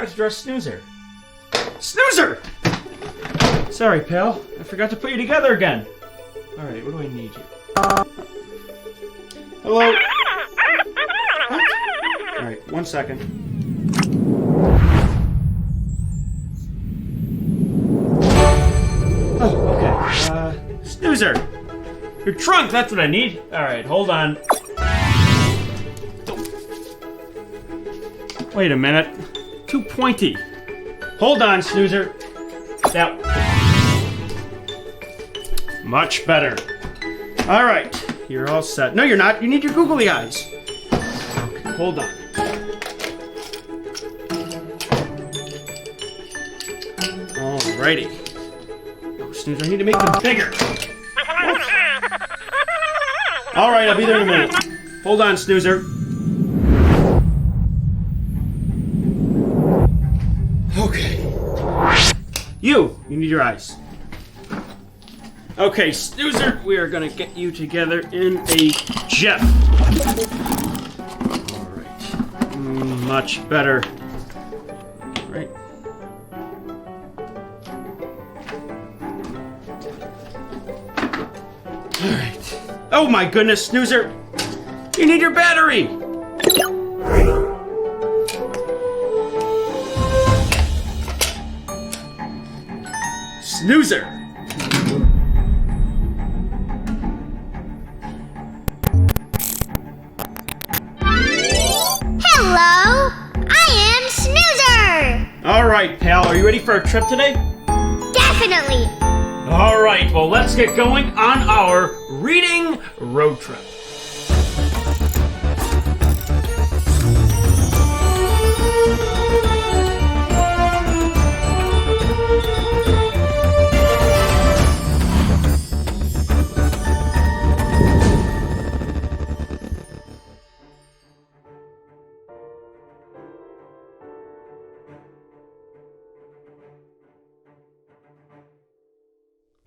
forgot to dress Snoozer. Snoozer! Sorry, pal. I forgot to put you together again. Alright, what do I need you? Hello? What? Alright, 1 second. Oh, okay. Snoozer! Your trunk, that's what I need. Alright, hold on. Wait a minute. Too pointy. Hold on, Snoozer. That. Much better. Alright, you're all set. No, you're not. You need your googly eyes. Okay, hold on. Alrighty. Oh, Snoozer, I need to make them bigger. Alright, I'll be there in a minute. Hold on, Snoozer. Okay. You need your eyes. Okay, Snoozer, we are gonna get you together in a jet. Alright. Much better. Right. Alright. Oh my goodness, Snoozer! You need your battery! Snoozer! Hello! I am Snoozer! Alright, pal, are you ready for a trip today? Definitely! Alright, well, let's get going on our reading road trip.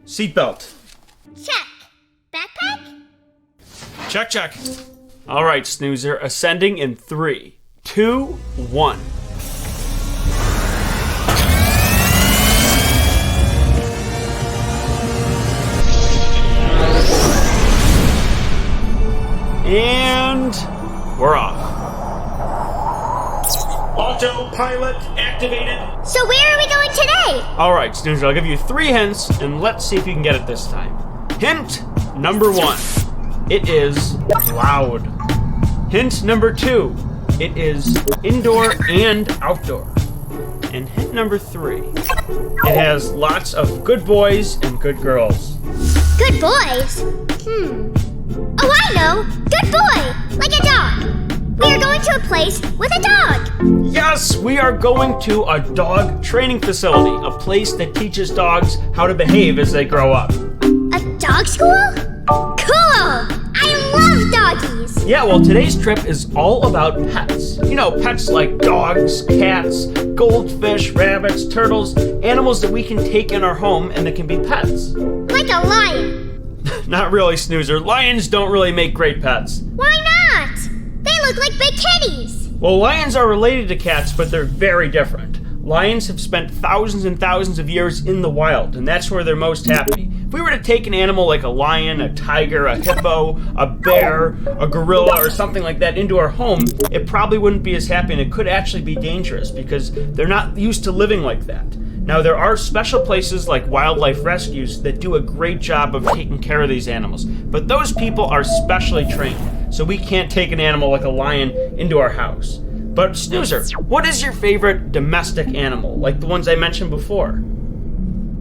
Seatbelt. Check. Backpack? Check. All right, Snoozer, ascending in 3, 2, 1. And we're off. Autopilot activated. So where are we going today? All right, Snoozer, I'll give you 3 hints, and let's see if you can get it this time. Hint number 1, it is loud. Hint number 2, it is indoor and outdoor. And hint number 3, it has lots of good boys and good girls. Good boys? Oh, I know! Good boy! Like a dog! We are going to a place with a dog! Yes, we are going to a dog training facility, a place that teaches dogs how to behave as they grow up. A dog school? Cool! I love doggies! Yeah, well, today's trip is all about pets. You know, pets like dogs, cats, goldfish, rabbits, turtles, animals that we can take in our home and that can be pets. Like a lion. Not really, Snoozer. Lions don't really make great pets. Why not? They look like big kitties. Well, lions are related to cats, but they're very different. Lions have spent thousands and thousands of years in the wild, and that's where they're most happy. If we were to take an animal like a lion, a tiger, a hippo, a bear, a gorilla, or something like that into our home, it probably wouldn't be as happy, and it could actually be dangerous because they're not used to living like that. Now, there are special places like wildlife rescues that do a great job of taking care of these animals, but those people are specially trained, so we can't take an animal like a lion into our house. But Snoozer, what is your favorite domestic animal, like the ones I mentioned before?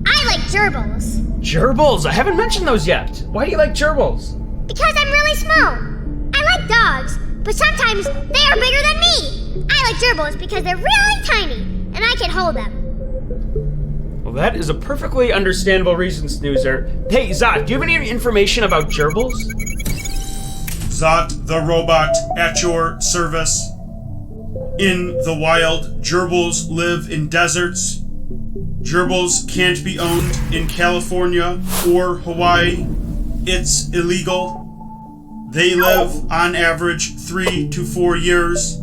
I like gerbils. Gerbils? I haven't mentioned those yet. Why do you like gerbils? Because I'm really small. I like dogs, but sometimes they are bigger than me. I like gerbils because they're really tiny, and I can hold them. Well, that is a perfectly understandable reason, Snoozer. Hey, Zot, do you have any information about gerbils? Zot the robot at your service. In the wild, gerbils live in deserts. Gerbils can't be owned in California or Hawaii. It's illegal. They live on average 3 to 4 years.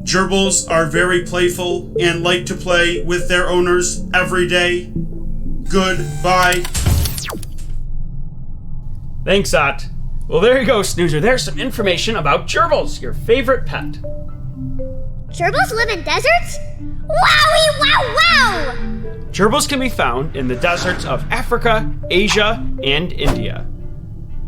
Gerbils are very playful and like to play with their owners every day. Goodbye. Thanks, Ott. Well, there you go, Snoozer. There's some information about gerbils, your favorite pet. Gerbils live in deserts? Wowie wow wow! Gerbils can be found in the deserts of Africa, Asia, and India.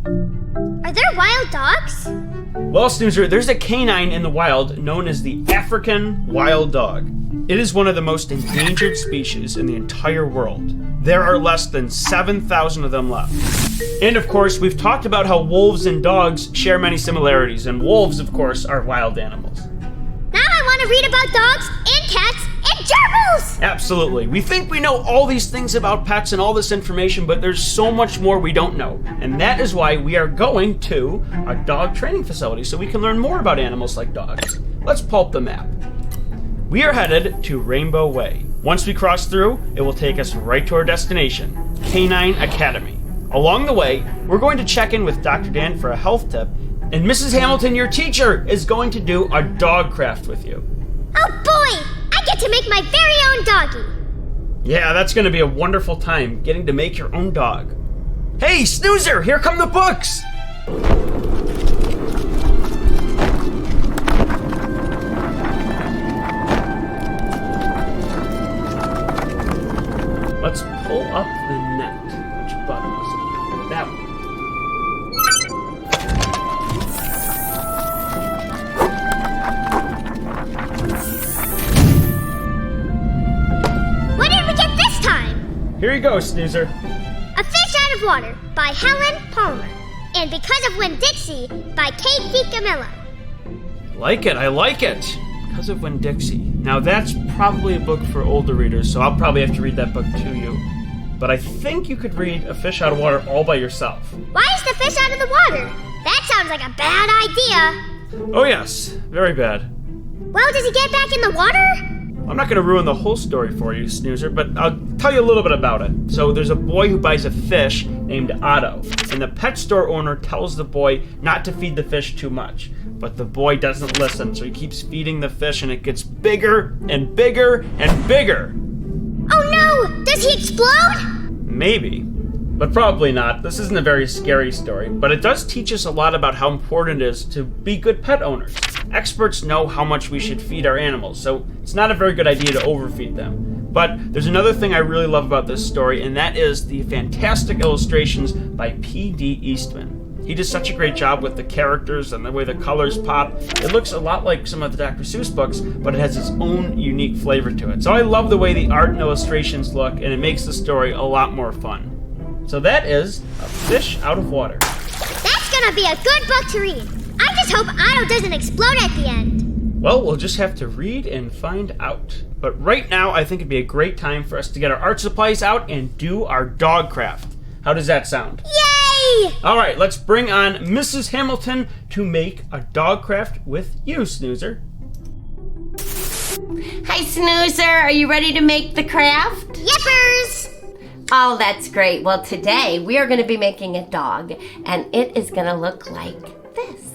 Are there wild dogs? Well, Snoozer, there's a canine in the wild known as the African wild dog. It is one of the most endangered species in the entire world. There are less than 7,000 of them left. And of course, we've talked about how wolves and dogs share many similarities, and wolves, of course, are wild animals. Now I want to read about dogs and cats and gerbils! Absolutely. We think we know all these things about pets and all this information, but there's so much more we don't know. And that is why we are going to a dog training facility so we can learn more about animals like dogs. Let's pull up the map. We are headed to Rainbow Way. Once we cross through, it will take us right to our destination, Canine Academy. Along the way, we're going to check in with Dr. Dan for a health tip, and Mrs. Hamilton, your teacher, is going to do a dog craft with you. Oh boy! I get to make my very own doggy! Yeah, that's going to be a wonderful time, getting to make your own dog. Hey, Snoozer, here come the books! Let's pull up the net. Which button was it? That one. What did we get this time? Here you go, Snoozer. A Fish Out of Water by Helen Palmer. And Because of Winn, Dixie by DiCamillo. I like it. Because of Winn, Dixie. Now that's probably a book for older readers, so I'll probably have to read that book to you. But I think you could read A Fish Out of Water all by yourself. Why is the fish out of the water? That sounds like a bad idea. Oh yes, very bad. Well, does he get back in the water? I'm not going to ruin the whole story for you, Snoozer, but I'll tell you a little bit about it. So there's a boy who buys a fish named Otto, and the pet store owner tells the boy not to feed the fish too much. But the boy doesn't listen, so he keeps feeding the fish, and it gets bigger and bigger and bigger. Oh no! Does he explode? Maybe, but probably not. This isn't a very scary story, but it does teach us a lot about how important it is to be good pet owners. Experts know how much we should feed our animals, so it's not a very good idea to overfeed them. But there's another thing I really love about this story, and that is the fantastic illustrations by P.D. Eastman. He does such a great job with the characters and the way the colors pop. It looks a lot like some of the Dr. Seuss books, but it has its own unique flavor to it. So I love the way the art and illustrations look, and it makes the story a lot more fun. So that is A Fish Out of Water. That's gonna be a good book to read. I just hope Otto doesn't explode at the end. Well, we'll just have to read and find out. But right now, I think it'd be a great time for us to get our art supplies out and do our dog craft. How does that sound? Yay! All right, let's bring on Mrs. Hamilton to make a dog craft with you, Snoozer. Hi, Snoozer. Are you ready to make the craft? Yippers! Oh, that's great. Well, today we are going to be making a dog, and it is going to look like this.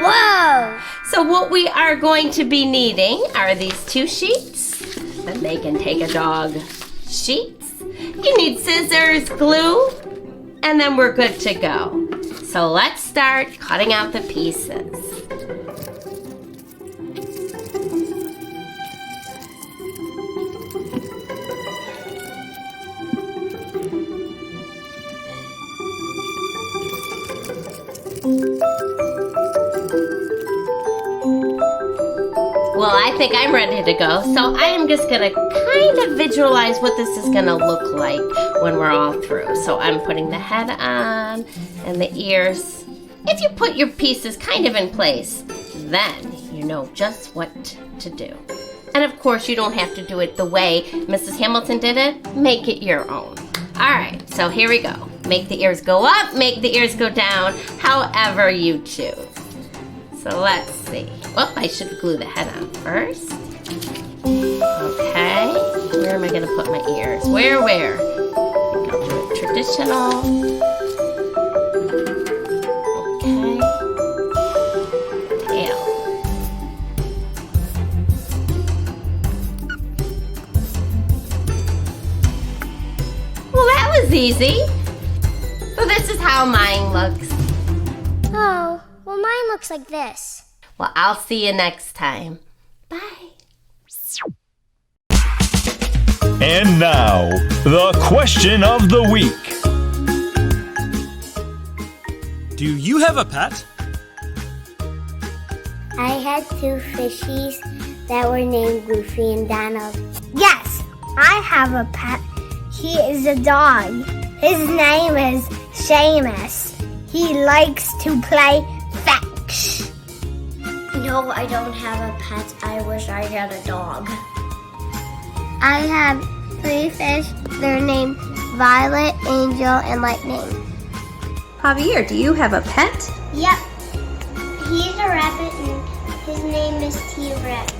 Whoa! So what we are going to be needing are these two sheets. Then they can take a dog sheets. You need scissors, glue, and then we're good to go. So let's start cutting out the pieces. Well, I think I'm ready to go, so I am just gonna kind of visualize what this is gonna look like when we're all through. So I'm putting the head on and the ears. If you put your pieces kind of in place, then you know just what to do. And of course, you don't have to do it the way Mrs. Hamilton did it. Make it your own. All right, so here we go. Make the ears go up, make the ears go down, however you choose. So let's see. Oh, I should glue the head on first. Okay. Where am I going to put my ears? Where? I'll do it traditional. Okay. Tail. easy. So this is how mine looks. Oh, well, mine looks like this. Well, I'll see you next time. Bye. And now, the question of the week. Do you have a pet? I had 2 fishies that were named Goofy and Donald. Yes, I have a pet. He is a dog. His name is Seamus. He likes to play fetch. No, I don't have a pet. I wish I had a dog. I have 3 fish. They're named Violet, Angel, and Lightning. Javier, do you have a pet? Yep. He's a rabbit and his name is T-Rex.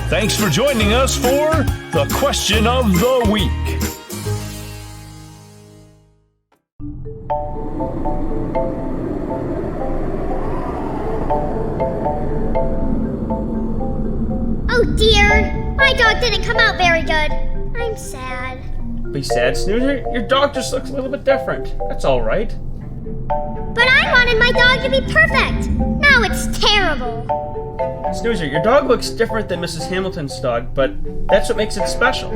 Thanks for joining us for the question of the week. Oh dear, my dog didn't come out very good. I'm sad. Be sad, Snoozer. Your dog just looks a little bit different. That's all right. But I wanted my dog to be perfect. Now it's terrible. Snoozer, your dog looks different than Mrs. Hamilton's dog, but that's what makes it special.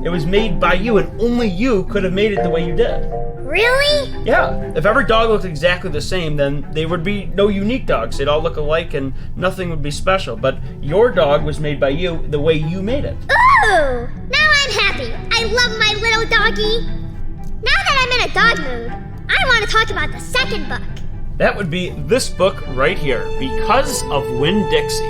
It was made by you, and only you could have made it the way you did. Really? Yeah, if every dog looked exactly the same, then there would be no unique dogs. They'd all look alike and nothing would be special. But your dog was made by you the way you made it. Ooh! Now I'm happy. I love my little doggy. Now that I'm in a dog mood, I want to talk about the second book. That would be this book right here, Because of Winn, Dixie.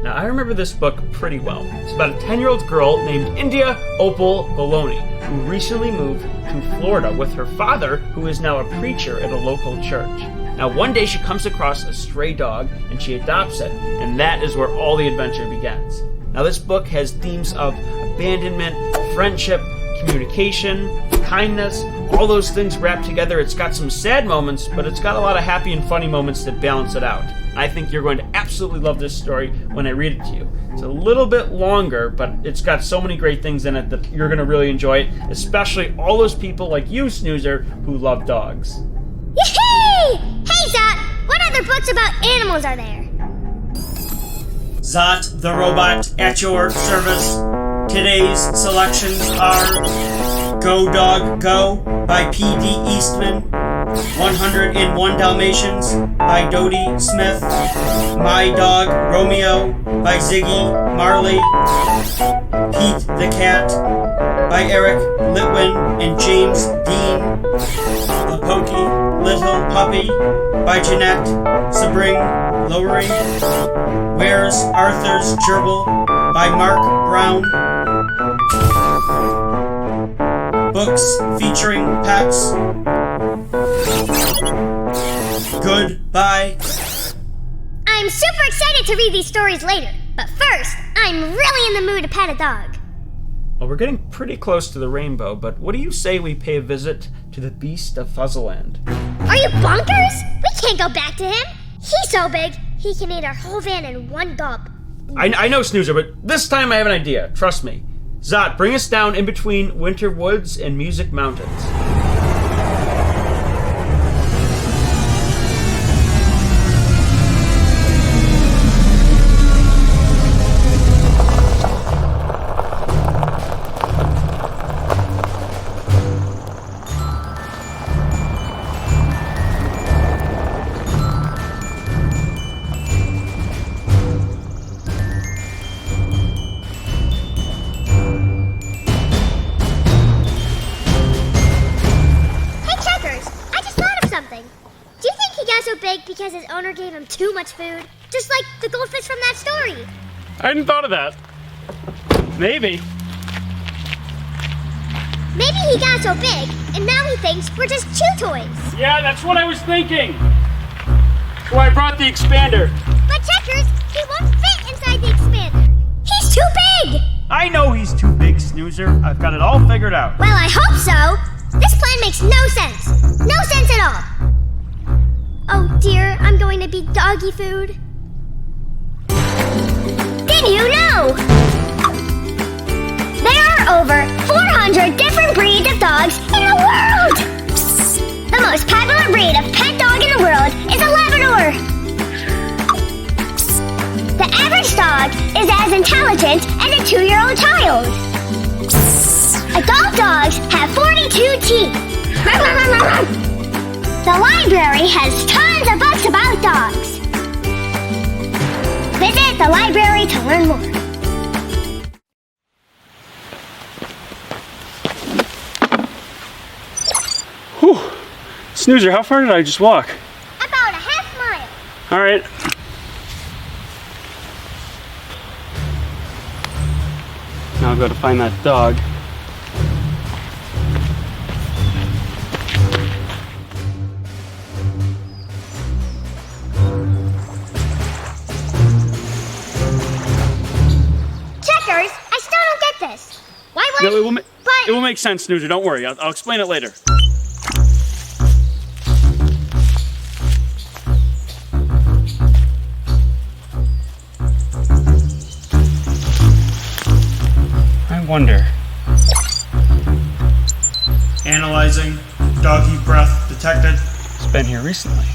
Now, I remember this book pretty well. It's about a 10-year-old girl named India Opal Baloney, who recently moved to Florida with her father, who is now a preacher at a local church. Now, one day she comes across a stray dog, and she adopts it, and that is where all the adventure begins. Now, this book has themes of abandonment, friendship, communication, kindness, all those things wrapped together. It's got some sad moments, but it's got a lot of happy and funny moments that balance it out. I think you're going to absolutely love this story when I read it to you. It's a little bit longer, but it's got so many great things in it that you're going to really enjoy it, especially all those people like you, Snoozer, who love dogs. Yee-hee! Hey, Zot, what other books about animals are there? Zot the Robot at your service. Today's selections are Go Dog Go by P.D. Eastman, 101 Dalmatians by Dodie Smith, My Dog Romeo by Ziggy Marley, Pete the Cat by Eric Litwin and James Dean, The Poky Little Puppy by Janette Sebring Lowery, Where's Arthur's Gerbil by Marc Brown, books featuring pets. Goodbye. I'm super excited to read these stories later, but first, I'm really in the mood to pet a dog. Well, we're getting pretty close to the rainbow, but what do you say we pay a visit to the beast of Fuzzleland? Are you bonkers? We can't go back to him. He's so big, he can eat our whole van in one gulp. I know, Snoozer, but this time I have an idea. Trust me. Zot, bring us down in between Winter Woods and Music Mountains. Because his owner gave him too much food, just like the goldfish from that story. I hadn't thought of that. Maybe. Maybe he got so big, and now he thinks we're just chew toys. Yeah, that's what I was thinking. So I brought the expander. But Checkers, he won't fit inside the expander. He's too big! I know he's too big, Snoozer. I've got it all figured out. Well, I hope so. This plan makes no sense. No sense at all. Oh dear, I'm going to be doggy food. Did you know? There are over 400 different breeds of dogs in the world! The most popular breed of pet dog in the world is a Labrador. The average dog is as intelligent as a 2-year-old child. Adult dogs have 42 teeth. The library has tons of books about dogs. Visit the library to learn more. Whew. Snoozer, how far did I just walk? About a half mile. All right. Now I've got to find that dog. Checkers, I still don't get this. Why would No, it will make sense, Snoozer. Don't worry. I'll explain it later. I wonder. Analyzing. Doggy breath detected. It's been here recently.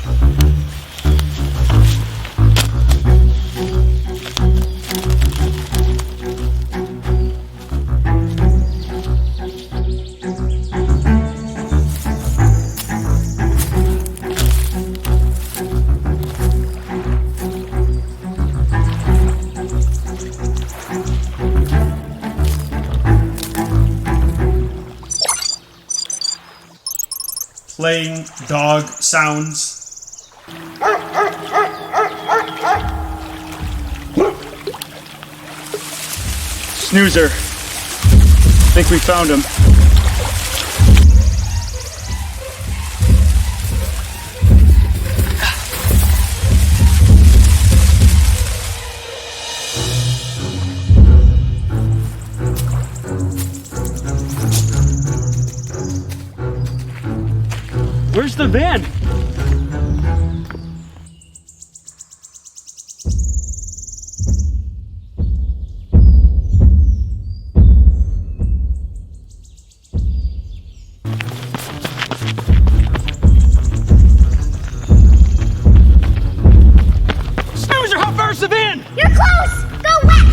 Playing dog sounds. Snoozer. Think we found him. Where's the van? Snoozer, how far is the van? You're close! Go west!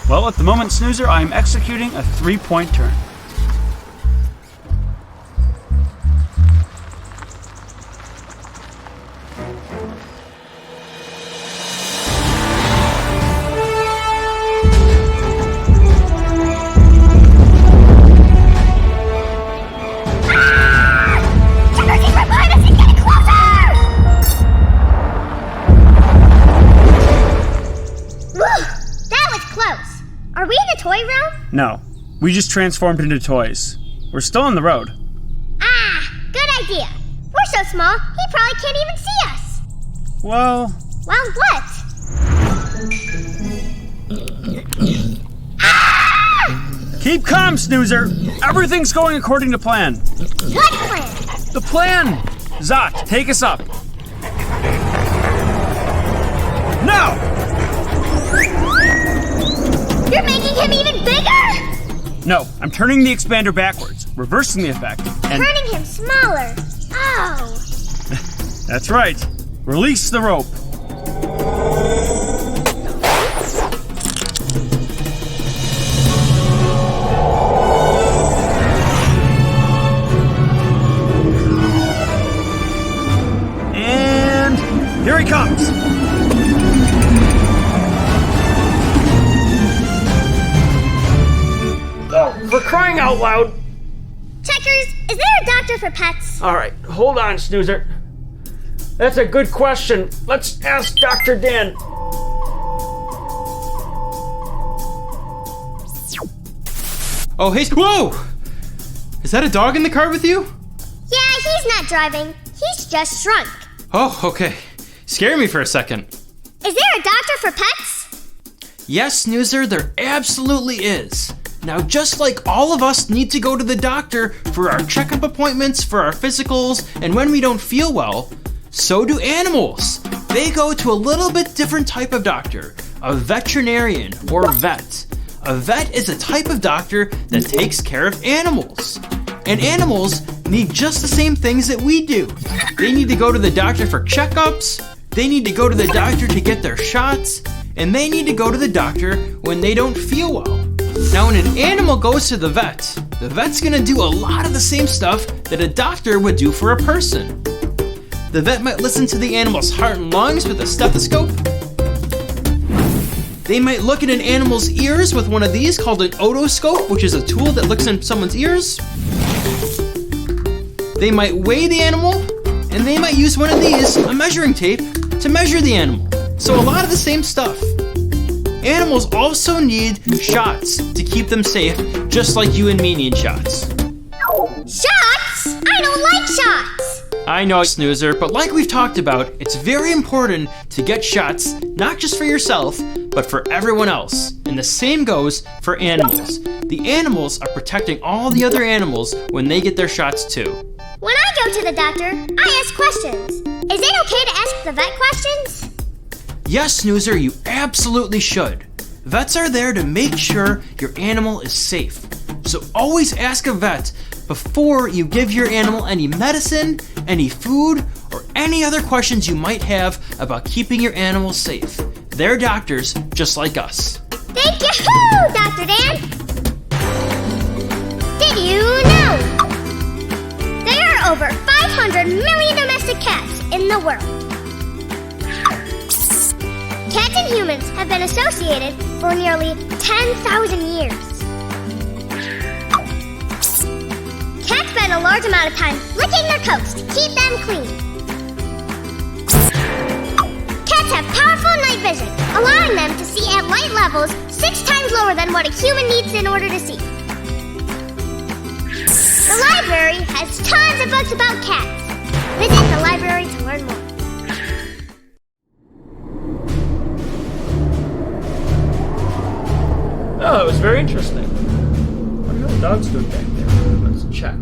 Well, at the moment, Snoozer, I am executing a 3-point turn. No, we just transformed into toys. We're still on the road. Ah, good idea. We're so small, he probably can't even see us. Well, what? Keep calm, Snoozer. Everything's going according to plan. What plan? The plan! Zot, take us up. Now! You're making him even bigger? No, I'm turning the expander backwards, reversing the effect, and... Turning him smaller. Oh. That's right. Release the rope. And here he comes. Oh, for crying out loud. Checkers, is there a doctor for pets? All right, hold on, Snoozer. That's a good question. Let's ask Dr. Dan. Oh, hey, whoa! Is that a dog in the car with you? Yeah, he's not driving. He's just shrunk. Oh, okay. Scared me for a second. Is there a doctor for pets? Yes, Snoozer, there absolutely is. Now, just like all of us need to go to the doctor for our checkup appointments, for our physicals, and when we don't feel well, so do animals. They go to a little bit different type of doctor, a veterinarian or vet. A vet is a type of doctor that takes care of animals. And animals need just the same things that we do. They need to go to the doctor for checkups, they need to go to the doctor to get their shots, and they need to go to the doctor when they don't feel well. Now, when an animal goes to the vet's gonna do a lot of the same stuff that a doctor would do for a person. The vet might listen to the animal's heart and lungs with a stethoscope. They might look at an animal's ears with one of these called an otoscope, which is a tool that looks in someone's ears. They might weigh the animal, and they might use one of these, a measuring tape, to measure the animal. So a lot of the same stuff. Animals also need shots to keep them safe, just like you and me need shots. Shots? I don't like shots. I know, Snoozer, but like we've talked about, it's very important to get shots, not just for yourself, but for everyone else. And the same goes for animals. The animals are protecting all the other animals when they get their shots too. When I go to the doctor, I ask questions. Is it okay to ask the vet questions? Yes, Snoozer, you absolutely should. Vets are there to make sure your animal is safe. So always ask a vet before you give your animal any medicine, any food, or any other questions you might have about keeping your animal safe. They're doctors just like us. Thank you, Dr. Dan. Did you know? There are over 500 million domestic cats in the world. Cats and humans have been associated for nearly 10,000 years. Cats spend a large amount of time licking their coats to keep them clean. Cats have powerful night vision, allowing them to see at light levels 6 times lower than what a human needs in order to see. The library has tons of books about cats. Visit the library to learn more. Oh, that was very interesting. I wonder how the dog's doing back there. Let's check.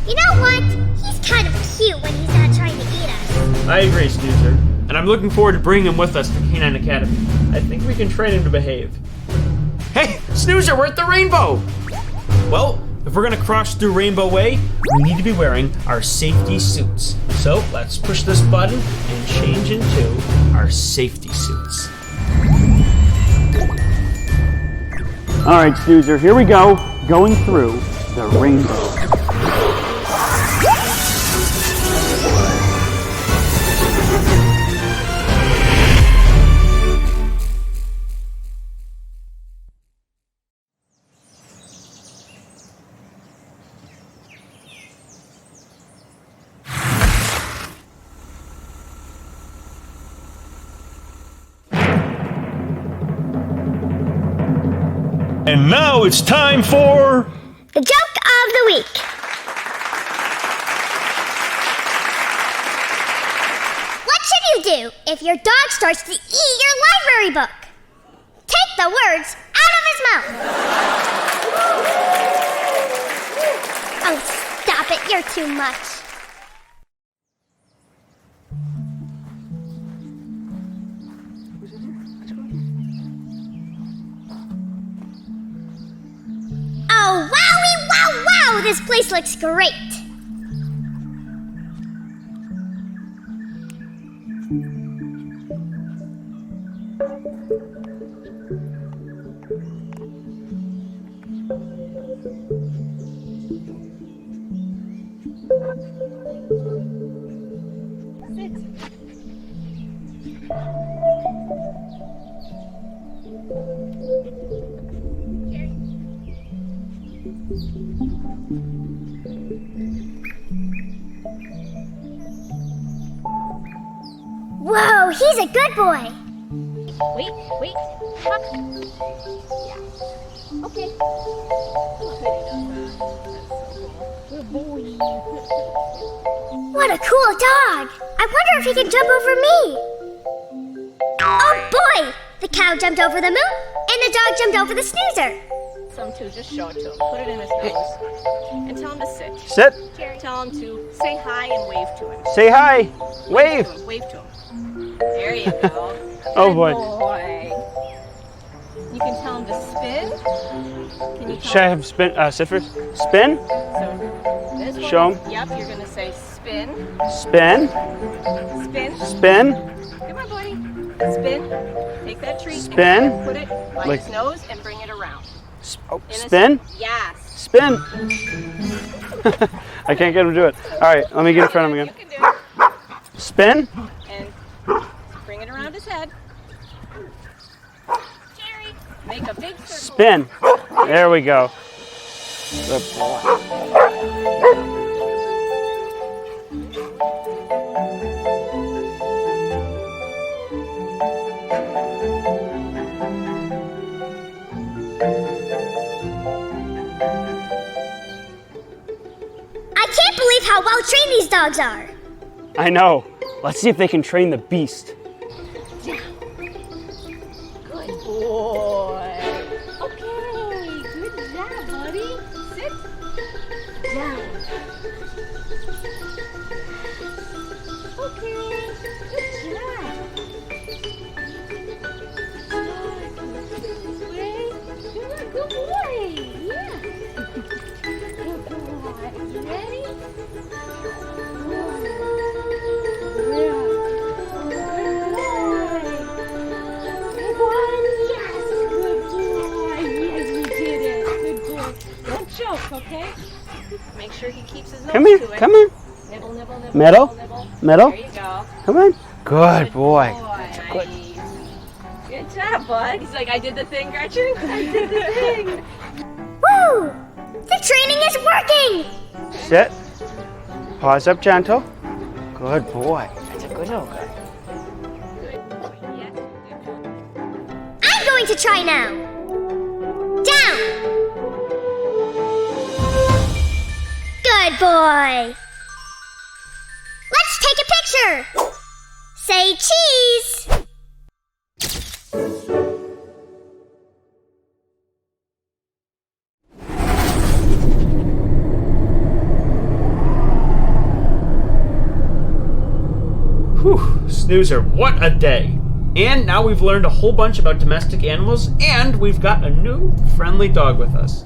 You know what? He's kind of cute when he's not trying to eat us. I agree, Snoozer. And I'm looking forward to bringing him with us to Canine Academy. I think we can train him to behave. Hey, Snoozer, we're at the rainbow! Well, if we're gonna cross through Rainbow Way, we need to be wearing our safety suits. So let's push this button and change into our safety suits. All right, Snoozer, here we go, going through the rainbow. And now it's time for... The joke of the week. What should you do if your dog starts to eat your library book? Take the words out of his mouth. Oh, stop it. You're too much. Oh, wowie, wow, wow! This place looks great! Whoa, he's a good boy. Wait. Up. Yeah. Okay. Good boy. What a cool dog. I wonder if he can jump over me. Oh boy! The cow jumped over the moon, and the dog jumped over the snoozer. Some too, just show it to him. Put it in his nose. And tell him to sit. Sit. Tell him to say hi and wave to him. Say hi. Wave. Wave to him. There you go. Oh boy. You can tell him to spin. Can you Should I have sit first? Spin? So this one. Show him. Yep, you're going to say spin. Spin. Spin. Spin. Come on, buddy. Spin. Take that treat. Spin. And put it by Like- his nose and bring it around. Spin? Yes. Spin. I can't get him to do it. All right, let me get in front of him You again. can do it. Spin. And bring it around his head. Jerry, make a big circle. Spin. There we go. Good boy. I can't believe how well trained these dogs are. I know. Let's see if they can train the beast. Good boy. Okay, good job, buddy. Sit down. Okay, good job. Good boy. Yeah. Good boy. Ready? Okay? Make sure he keeps his nose Come here. to it. Come on. Nibble, nibble, nibble. Middle. Nibble. Middle. There you go. Come on. Good boy. That's good. Good job, bud. He's like, I did the thing, Gretchen. I did the thing. Woo! The training is working! Sit. Paws up gentle. Good boy. That's a good little guy. I'm going to try now. Down! Good boy! Let's take a picture! Say cheese! Whew, Snoozer, what a day. And now we've learned a whole bunch about domestic animals, and we've got a new friendly dog with us.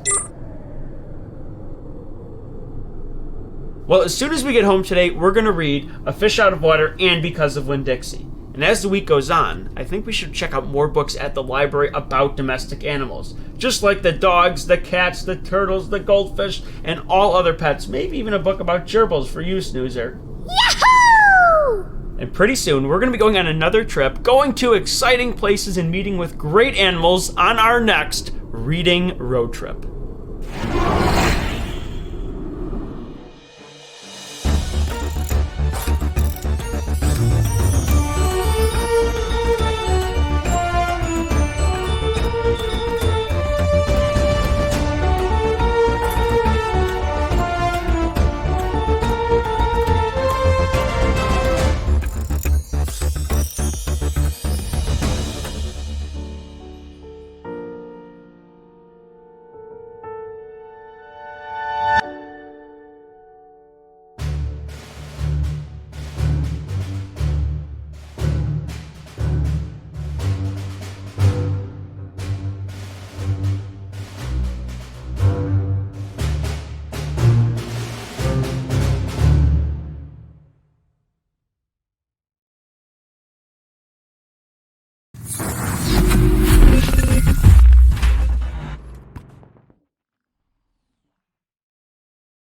Well, as soon as we get home today, we're going to read A Fish Out of Water and Because of Winn, Dixie. And as the week goes on, I think we should check out more books at the library about domestic animals. Just like the dogs, the cats, the turtles, the goldfish, and all other pets. Maybe even a book about gerbils for you, Snoozer. Yahoo! And pretty soon, we're going to be going on another trip, going to exciting places and meeting with great animals on our next Reading Road Trip.